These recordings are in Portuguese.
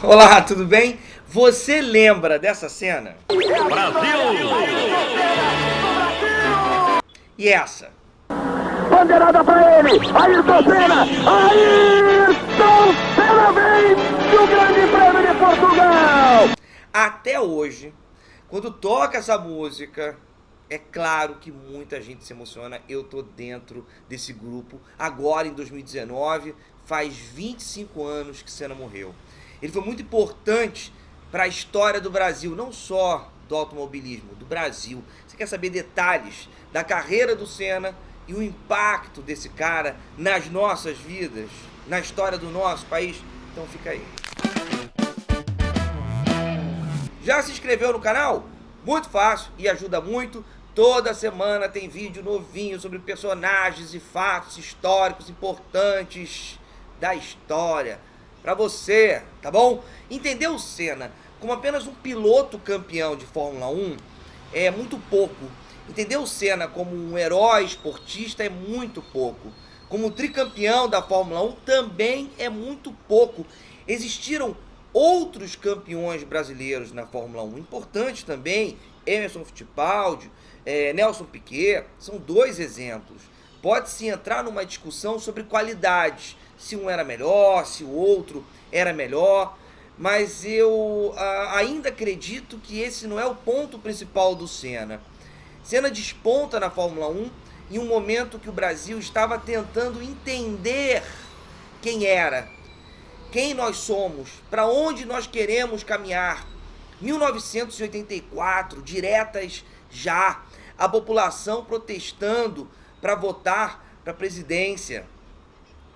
Olá, tudo bem? Você lembra dessa cena? Brasil! E essa? Bandeirada pra ele, Ayrton Senna vem do Grande Prêmio de Portugal! Até hoje, quando toca essa música, é claro que muita gente se emociona. Eu tô dentro desse grupo. Agora, em 2019, faz 25 anos que Senna morreu. Ele foi muito importante para a história do Brasil, não só do automobilismo, do Brasil. Você quer saber detalhes da carreira do Senna e o impacto desse cara nas nossas vidas, na história do nosso país? Então fica aí. Já se inscreveu no canal? Muito fácil e ajuda muito. Toda semana tem vídeo novinho sobre personagens e fatos históricos importantes da história para você, tá bom? Entender o Senna como apenas um piloto campeão de Fórmula 1 é muito pouco. Entender o Senna como um herói esportista é muito pouco. Como tricampeão da Fórmula 1 também é muito pouco. Existiram outros campeões brasileiros na Fórmula 1 importantes também. Emerson Fittipaldi, Nelson Piquet, são dois exemplos. Pode-se entrar numa discussão sobre qualidades, se um era melhor, se o outro era melhor, mas eu ainda acredito que esse não é o ponto principal do Senna. Senna desponta na Fórmula 1 em um momento que o Brasil estava tentando entender quem era, quem nós somos, para onde nós queremos caminhar. 1984, diretas já, a população protestando para votar para a presidência.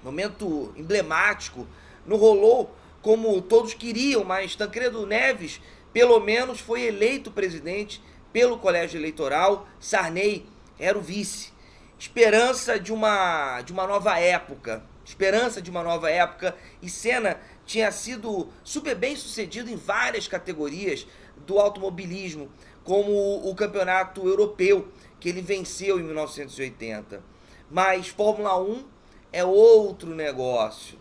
Momento emblemático, não rolou como todos queriam, mas Tancredo Neves pelo menos foi eleito presidente pelo colégio eleitoral. Sarney era o vice. Esperança de uma nova época, e Senna tinha sido super bem sucedido em várias categorias do automobilismo, como o campeonato europeu, que ele venceu em 1980. Mas Fórmula 1 é outro negócio.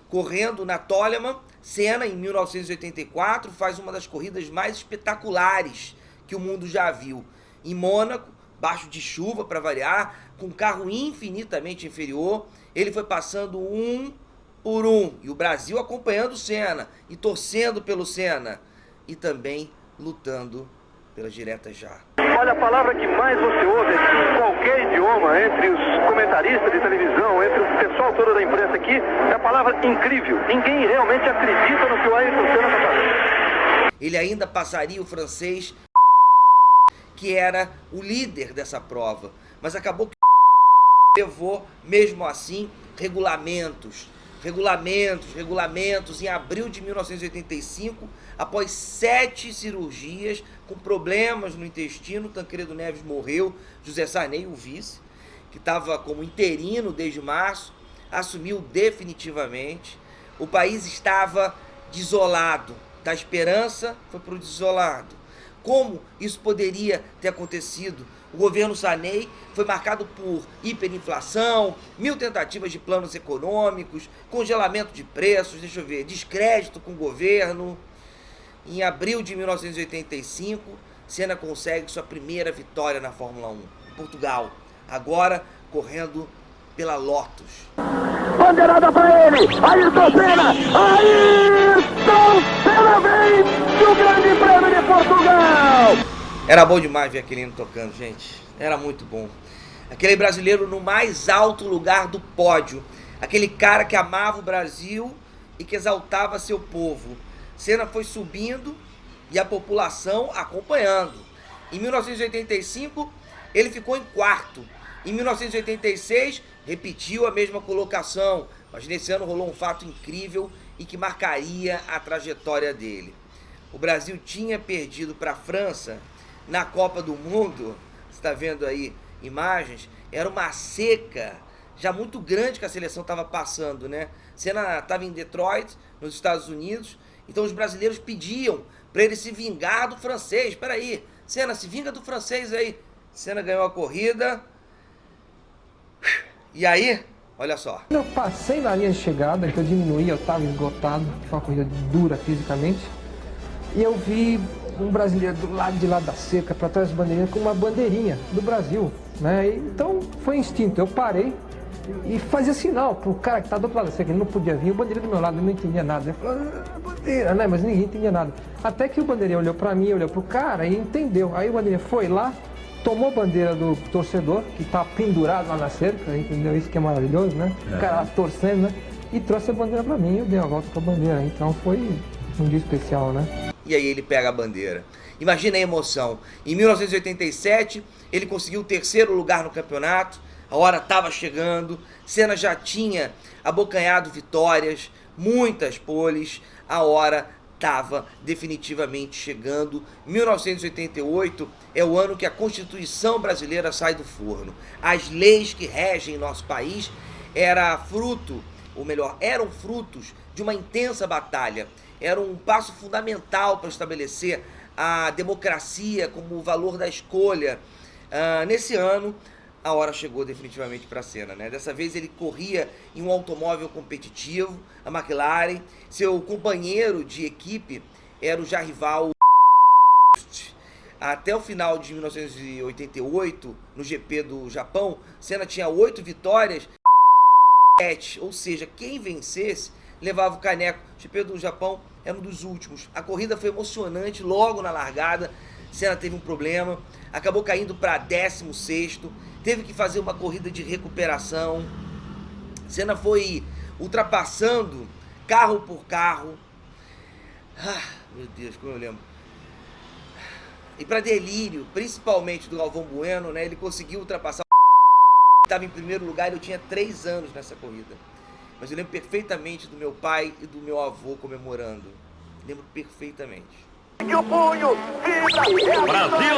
Correndo na Toleman, Senna, em 1984, faz uma das corridas mais espetaculares que o mundo já viu. Em Mônaco, baixo de chuva para variar, com um carro infinitamente inferior, ele foi passando um por um, e o Brasil acompanhando o Senna, e torcendo pelo Senna, e também lutando pelas diretas já. Olha, a palavra que mais você ouve em qualquer idioma, entre os comentaristas de televisão, entre o pessoal todo da imprensa aqui, é a palavra incrível. Ninguém realmente acredita no que o Ayrton Senna está fazendo. Ele ainda passaria o francês, que era o líder dessa prova, mas acabou que levou, mesmo assim, regulamentos. Em abril de 1985, após 7 cirurgias, com problemas no intestino, Tancredo Neves morreu. José Sarney, o vice, que estava como interino desde março, assumiu definitivamente. O país estava desolado, da esperança foi para o desolado. Como isso poderia ter acontecido? O governo Sarney foi marcado por hiperinflação, 1000 tentativas de planos econômicos, congelamento de preços, descrédito com o governo. Em abril de 1985, Senna consegue sua primeira vitória na Fórmula 1, em Portugal, agora correndo pela Lotus. Bandeirada pra ele, Ayrton Senna vem do Grande Prêmio de Portugal! Era bom demais ver aquele hino tocando, gente. Era muito bom. Aquele brasileiro no mais alto lugar do pódio. Aquele cara que amava o Brasil e que exaltava seu povo. Senna foi subindo e a população acompanhando. Em 1985, ele ficou em quarto. Em 1986, repetiu a mesma colocação. Mas nesse ano rolou um fato incrível e que marcaria a trajetória dele. O Brasil tinha perdido para a França na Copa do Mundo. Você está vendo aí imagens? Era uma seca já muito grande que a seleção estava passando, né? Senna estava em Detroit, nos Estados Unidos. Então os brasileiros pediam para ele se vingar do francês. Espera aí, Senna, se vinga do francês aí. Senna ganhou a corrida. E aí, Olha só. Eu passei na linha de chegada, que eu diminuí, eu estava esgotado, foi uma corrida dura fisicamente, e eu vi um brasileiro do lado de lá da cerca, para trás da bandeirinha, com uma bandeirinha do Brasil, né? Então foi instinto, eu parei e fazia sinal pro cara que estava do outro lado da cerca, ele não podia vir, o bandeirinha do meu lado, ele não entendia nada, ele falou, bandeira, né? Mas ninguém entendia nada. Até que o bandeirinha olhou para mim, olhou pro cara e entendeu. Aí o bandeirinha foi lá, tomou a bandeira do torcedor, que tá pendurado lá na cerca, entendeu? Isso que é maravilhoso, né? O cara lá torcendo, né? E trouxe a bandeira pra mim, eu dei uma volta com a bandeira. Então foi um dia especial, né? E aí ele pega a bandeira. Imagina a emoção. Em 1987, ele conseguiu o 3º lugar no campeonato, a hora estava chegando, Senna já tinha abocanhado vitórias, muitas poles, a hora estava definitivamente chegando. 1988 é o ano que a Constituição brasileira sai do forno. As leis que regem nosso país eram frutos de uma intensa batalha. Era um passo fundamental para estabelecer a democracia como o valor da escolha. Nesse ano, a hora chegou definitivamente para a Senna, né? Dessa vez ele corria em um automóvel competitivo, a McLaren. Seu companheiro de equipe era o já rival. Até o final de 1988, no GP do Japão, Senna tinha 8 vitórias, ou seja, quem vencesse levava o caneco. O GP do Japão era um dos últimos. A corrida foi emocionante logo na largada. Senna teve um problema, acabou caindo para 16º, teve que fazer uma corrida de recuperação. Senna foi ultrapassando carro por carro. Meu Deus, como eu lembro. E para delírio, principalmente do Galvão Bueno, né, ele conseguiu ultrapassar. Estava em primeiro lugar e eu tinha 3 anos nessa corrida. Mas eu lembro perfeitamente do meu pai e do meu avô comemorando. Lembro perfeitamente. Que o punho vibra. Brasil!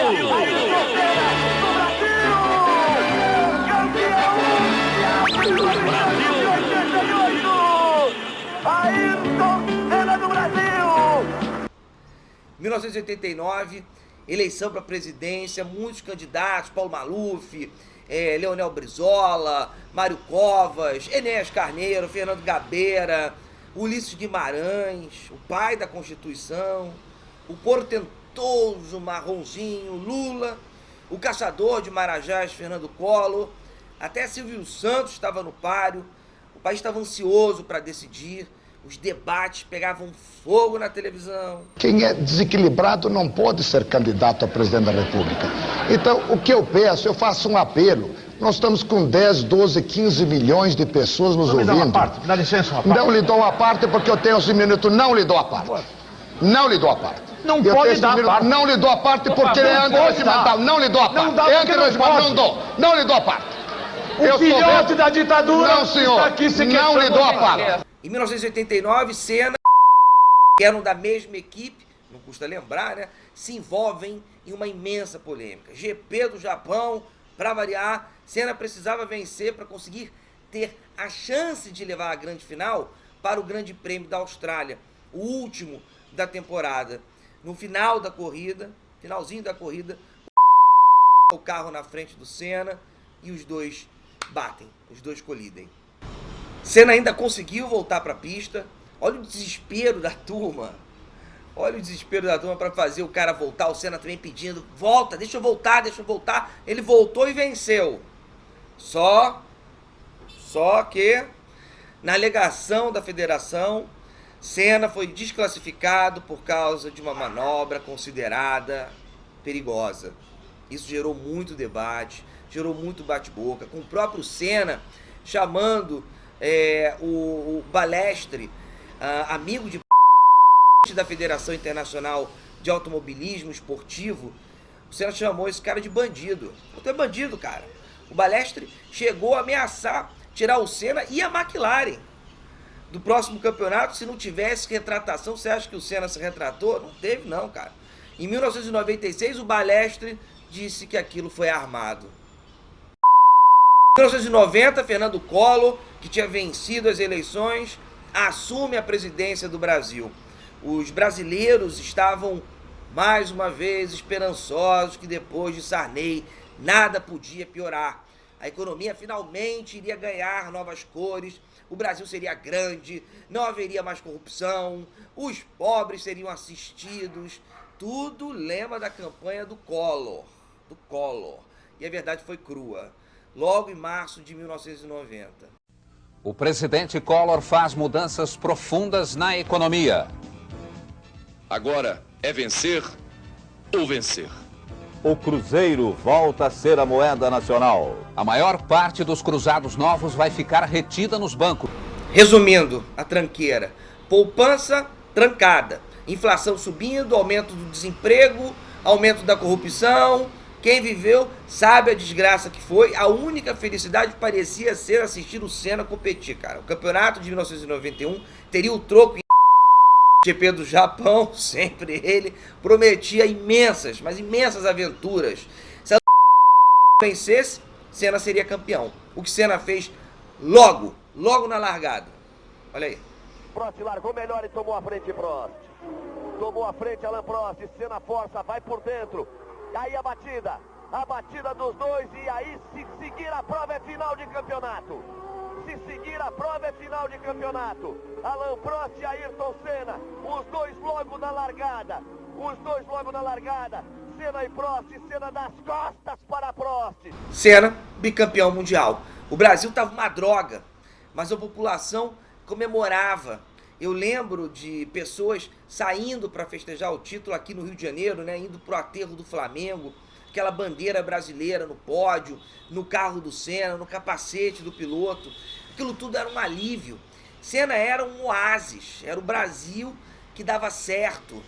Ayrton Senna do Brasil! 1989, eleição para a presidência, muitos candidatos, Paulo Maluf, Leonel Brizola, Mário Covas, Enéas Carneiro, Fernando Gabeira, Ulisses Guimarães, o pai da Constituição, o portentoso Marronzinho, Lula, o caçador de Marajás, Fernando Collor, até Silvio Santos estava no páreo. O país estava ansioso para decidir, os debates pegavam fogo na televisão. Quem é desequilibrado não pode ser candidato a presidente da República. Então, o que eu peço, eu faço um apelo. Nós estamos com 10, 12, 15 milhões de pessoas nos ouvindo. Dá uma parte, dá licença uma parte. Não lhe dou a parte porque eu tenho 11 minutos, não lhe dou a parte. Não lhe dou a parte. Não pode dar a parte. Não lhe dou a parte porque ele é antirregimental. Não lhe dou a parte. Não dá porque não pode. Não dou. Não lhe dou a parte. O filhote da ditadura não, senhor, está aqui se não lhe dou a parte. Em 1989, Senna, que eram da mesma equipe, não custa lembrar, né? Se envolvem em uma imensa polêmica. GP do Japão, para variar, Senna precisava vencer para conseguir ter a chance de levar a grande final para o Grande Prêmio da Austrália, o último da temporada. No final da corrida, finalzinho da corrida, o carro na frente do Senna e os dois batem, os dois colidem. Senna ainda conseguiu voltar para a pista. Olha o desespero da turma. Olha o desespero da turma para fazer o cara voltar. O Senna também pedindo, volta, deixa eu voltar, deixa eu voltar. Ele voltou e venceu. Só que, na alegação da federação, Senna foi desclassificado por causa de uma manobra considerada perigosa. Isso gerou muito debate, gerou muito bate-boca, com o próprio Senna chamando o Balestre, amigo da Federação Internacional de Automobilismo Esportivo. O Senna chamou esse cara de bandido. Tu é bandido, cara. O Balestre chegou a ameaçar tirar o Senna e a McLaren do próximo campeonato se não tivesse retratação. Você acha que o Senna se retratou? Não teve não, cara. Em 1996 o Balestre disse que aquilo foi armado. Em 1990, Fernando Collor, que tinha vencido as eleições, assume a presidência do Brasil. Os brasileiros estavam, mais uma vez, esperançosos que depois de Sarney nada podia piorar. A economia finalmente iria ganhar novas cores, o Brasil seria grande, não haveria mais corrupção, os pobres seriam assistidos, tudo lema da campanha do Collor. E a verdade foi crua, logo em março de 1990. O presidente Collor faz mudanças profundas na economia. Agora é vencer ou vencer. O Cruzeiro volta a ser a moeda nacional. A maior parte dos cruzados novos vai ficar retida nos bancos. Resumindo, a tranqueira: poupança trancada, inflação subindo, aumento do desemprego, aumento da corrupção. Quem viveu sabe a desgraça que foi. A única felicidade parecia ser assistir o Senna competir, cara. O campeonato de 1991 teria o troco em GP do Japão, sempre ele, prometia imensas, mas imensas aventuras. Se a vencesse, Senna seria campeão. O que Senna fez logo na largada. Olha aí. Prost largou melhor e tomou a frente, Prost. Tomou a frente, Alain Prost. Senna força, vai por dentro. Aí a batida dos dois, e aí se seguir a prova é final de campeonato. Se seguir a prova é final de campeonato. Alain Prost e Ayrton Senna, os dois logo na largada. Senna e Prost, Senna das costas para Prost. Senna, bicampeão mundial. O Brasil estava uma droga, mas a população comemorava. Eu lembro de pessoas saindo para festejar o título aqui no Rio de Janeiro, né, indo pro aterro do Flamengo, aquela bandeira brasileira no pódio, no carro do Senna, no capacete do piloto. Aquilo tudo era um alívio. Senna era um oásis, era o Brasil que dava certo.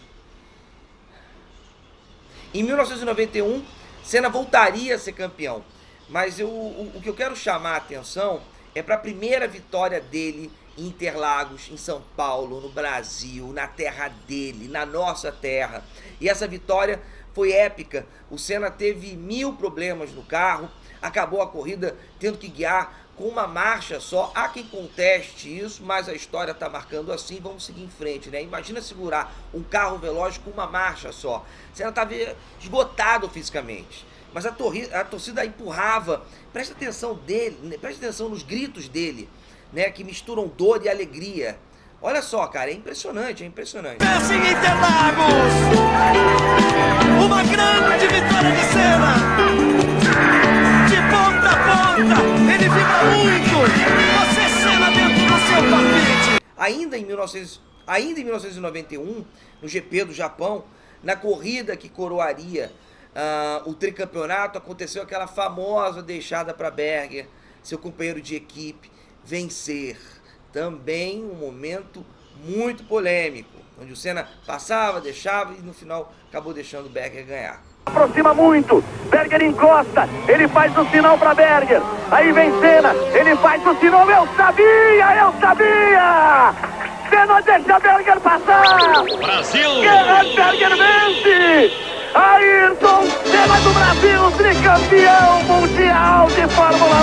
Em 1991, Senna voltaria a ser campeão, mas o que eu quero chamar a atenção é para a primeira vitória dele em Interlagos, em São Paulo, no Brasil, na terra dele, na nossa terra. E essa vitória foi épica. O Senna teve 1000 problemas no carro, acabou a corrida tendo que guiar com uma marcha só. Há quem conteste isso, mas a história está marcando assim, vamos seguir em frente, né? Imagina segurar um carro veloz com uma marcha só. O Senna estava esgotado fisicamente, mas a torcida empurrava. Presta atenção dele, presta atenção nos gritos dele, né, que misturam dor e alegria. Olha só, cara, é impressionante, é impressionante. Em Interlagos, uma grande vitória de Senna. De ponta a ponta, ele vibra muito. Você, Senna, dentro do seu palpite. Ainda em 1991, no GP do Japão, na corrida que coroaria o tricampeonato, aconteceu aquela famosa deixada para Berger, seu companheiro de equipe, vencer. Também um momento muito polêmico, onde o Senna passava, deixava e no final acabou deixando o Berger ganhar. Aproxima muito, Berger encosta, ele faz o sinal para Berger, aí vem Senna, ele faz o sinal, eu sabia! Senna deixa Berger passar! Brasil! Berger vence! Ayrton Senna do Brasil, tricampeão mundial de Fórmula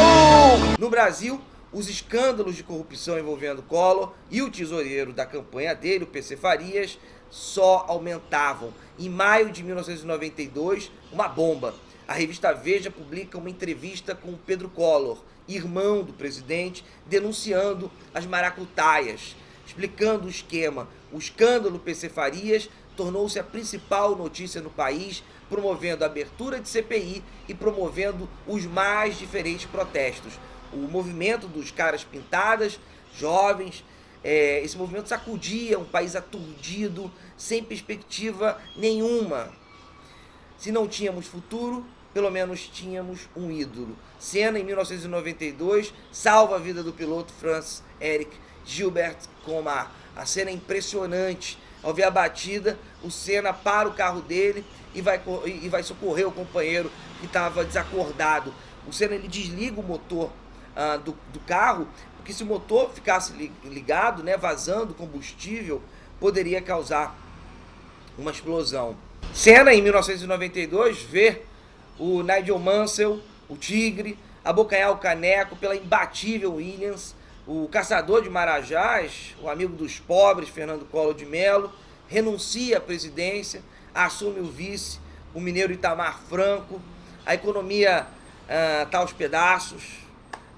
1! No Brasil, os escândalos de corrupção envolvendo Collor e o tesoureiro da campanha dele, o PC Farias, só aumentavam. Em maio de 1992, uma bomba. A revista Veja publica uma entrevista com Pedro Collor, irmão do presidente, denunciando as maracutaias, explicando o esquema. O escândalo PC Farias tornou-se a principal notícia no país, promovendo a abertura de CPI e promovendo os mais diferentes protestos. O movimento dos caras pintadas, jovens, esse movimento sacudia um país aturdido, sem perspectiva nenhuma. Se não tínhamos futuro, pelo menos tínhamos um ídolo. Senna, em 1992, salva a vida do piloto Franz Eric Gilbert Comar. A cena é impressionante. Ao ver a batida, o Senna para o carro dele e vai socorrer o companheiro que estava desacordado. O Senna, ele desliga o motor do carro, porque se o motor ficasse ligado, né, vazando combustível, poderia causar uma explosão. Senna, em 1992, vê o Nigel Mansell, o Tigre, abocanhar o caneco pela imbatível Williams. O caçador de Marajás, o amigo dos pobres, Fernando Collor de Mello, renuncia à presidência, assume o vice, o mineiro Itamar Franco. A economia tá aos pedaços,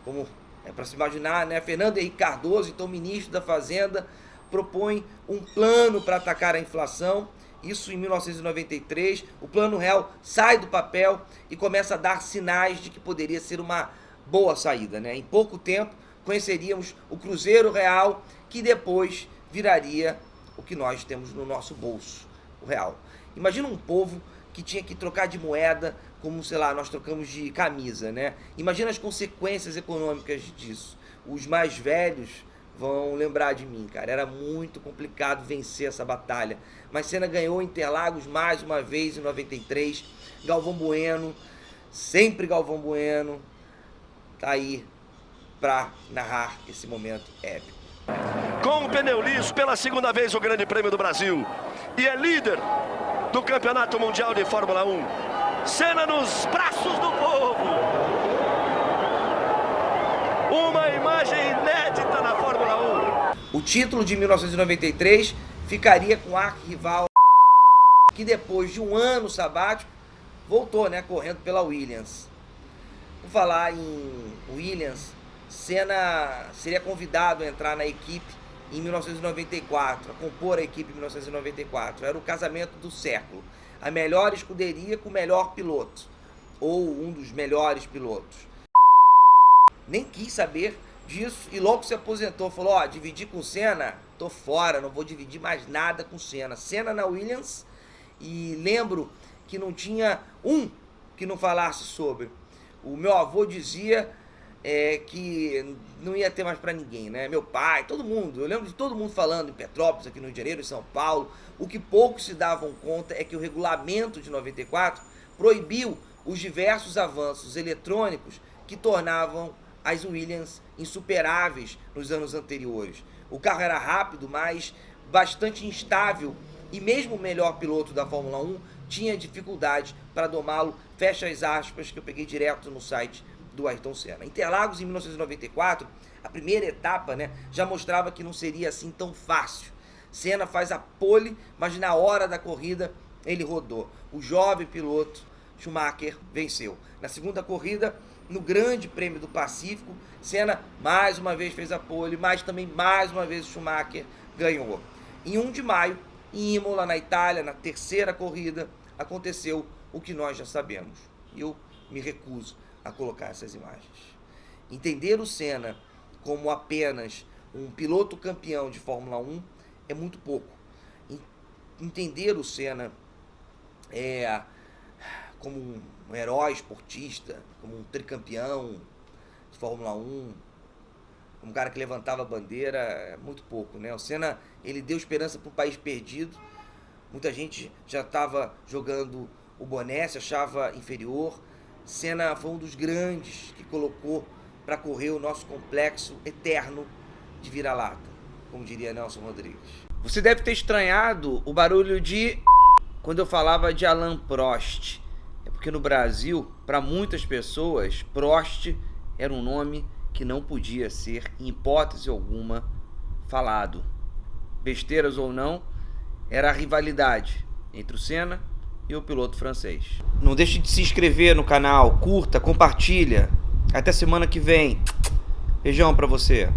como é para se imaginar, né? Fernando Henrique Cardoso, então ministro da Fazenda, propõe um plano para atacar a inflação, isso em 1993, o Plano Real sai do papel e começa a dar sinais de que poderia ser uma boa saída, né? Em pouco tempo conheceríamos o Cruzeiro Real, que depois viraria o que nós temos no nosso bolso, o real. Imagina um povo que tinha que trocar de moeda como, sei lá, nós trocamos de camisa, né? Imagina as consequências econômicas disso. Os mais velhos vão lembrar de mim, cara. Era muito complicado vencer essa batalha. Mas Senna ganhou Interlagos mais uma vez em 93. Galvão Bueno, sempre Galvão Bueno, tá aí para narrar esse momento épico. Com o pneu liso, pela segunda vez o Grande Prêmio do Brasil. E é líder do Campeonato Mundial de Fórmula 1. Senna nos braços do povo. Uma imagem inédita na Fórmula 1. O título de 1993 ficaria com o arquirrival, que depois de um ano sabático voltou, né, correndo pela Williams. Por falar em Williams, Senna seria convidado a entrar na equipe em 1994, a compor a equipe em 1994. Era o casamento do século. A melhor escuderia com o melhor piloto, ou um dos melhores pilotos. Nem quis saber disso e logo se aposentou. Falou, ó, dividir com o Senna, tô fora, não vou dividir mais nada com o Senna. Senna na Williams, e lembro que não tinha um que não falasse sobre. O meu avô dizia que não ia ter mais para ninguém, né? Meu pai, todo mundo, eu lembro de todo mundo falando em Petrópolis, aqui no Rio de Janeiro, em São Paulo. O que poucos se davam conta é que o regulamento de 94 proibiu os diversos avanços eletrônicos que tornavam as Williams insuperáveis nos anos anteriores. O carro era rápido, mas bastante instável, e mesmo o melhor piloto da Fórmula 1 tinha dificuldade para domá-lo. Fecha as aspas que eu peguei direto no site do Ayrton Senna. Interlagos, em 1994, a primeira etapa, né, já mostrava que não seria assim tão fácil. Senna faz a pole, mas na hora da corrida ele rodou. O jovem piloto Schumacher venceu. Na segunda corrida, no Grande Prêmio do Pacífico, Senna mais uma vez fez a pole, mas também mais uma vez o Schumacher ganhou. Em 1 de maio, em Imola, na Itália, na terceira corrida, aconteceu o que nós já sabemos. E eu me recuso a colocar essas imagens. Entender o Senna como apenas um piloto campeão de Fórmula 1 é muito pouco. Entender o Senna como um herói esportista, como um tricampeão de Fórmula 1, como um cara que levantava a bandeira, é muito pouco, né? O Senna, ele deu esperança para um país perdido. Muita gente já estava jogando o boné, se achava inferior. Senna foi um dos grandes que colocou para correr o nosso complexo eterno de vira-lata, como diria Nelson Rodrigues. Você deve ter estranhado o barulho de quando eu falava de Alain Prost. É porque no Brasil, para muitas pessoas, Prost era um nome que não podia ser, em hipótese alguma, falado. Besteiras ou não, era a rivalidade entre o Senna e o piloto francês. Não deixe de se inscrever no canal, curta, compartilha. Até semana que vem. Beijão pra você.